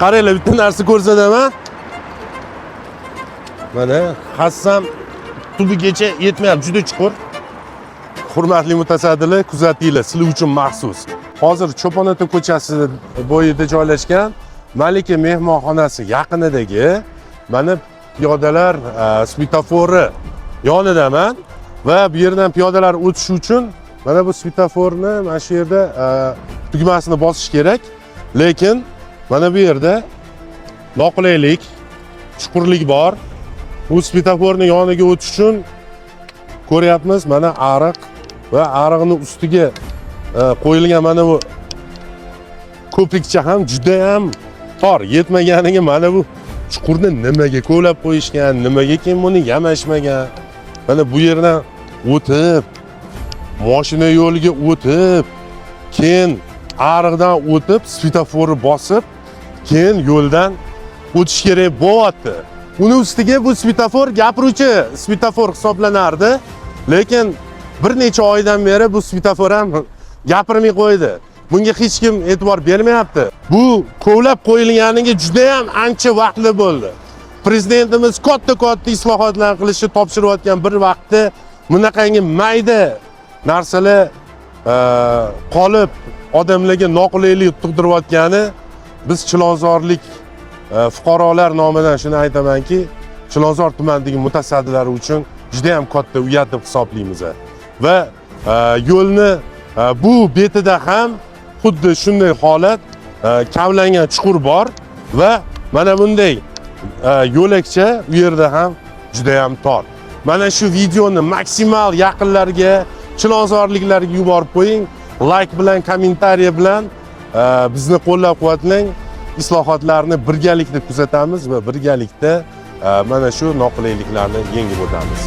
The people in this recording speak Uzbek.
qaranglar, bitta narsa ko'rsataman. Mana hassam tubigacha yetmayapti, juda chuqur. Hurmatli mutasaddilar, kuzatinglar, sizlar uchun maxsus. Hozir Cho'ponota ko'chasi bo'yida joylashgan Malika mehmonxonasi yaqinidagi mana piyodalar svetoforli yonidaman va bu yerdan piyodalar o'tishi uchun mana bu svetoforni mana shu yerda tugmasini bosish kerak. Lekin mana bu yerda noqulaylik, chuqurlik bor. Bu svetoforni yoniga o'tish uchun ko'ryapmiz, mana ariq va ariqning ustiga qo'yilgan mana bu ko'prikcha ham juda ham tor. Yetmaganiga mana bu chuqurni nimaga ko'lab qo'yishgan, nimaga keyin buni yamashmagan. Mana bu yerdan o'tib, mashina yo'liga o'tib, keyin ariqdan o'tib, svetoforni bosib, keyin yo'ldan o'tish kerak bo'lyapti. Uni ustiga bu svetofor gapiruvchi svetofor hisoblanardi, lekin bir necha oydan beri bu svetofor ham gapirmay qo'ydi. Bunga hech kim e'tibor bermayapti. Bu ko'lab qo'yilganiga juda ham ancha vaqtli bo'ldi. Prezidentimiz katta islohotlar qilishni topshirayotgan bir vaqtda bunaqangi mayda narsalar qolib odamlarga noqulaylik tug'dirayotgani, biz Chilonzorlik fuqarolar nomidan shuni aytamanki, Chilonzor tumanidagi mutasaddilar uchun juda ham katta uyat deb hisoblaymiz. Va yo'lni bu betida ham xuddi shunday holat, kavlangan chuqur bor va mana bunday yo'lakcha u yerda ham juda ham tor. Mana shu videoni maksimal yaqinlarga, chilonzorliklarga yuborib qo'ying. Like bilan, kommentariy bilan bizni qo'llab-quvvatlang. Islohotlarni birgalikda kuzatamiz va birgalikda mana shu noqulayliklarni yengib o'tamiz.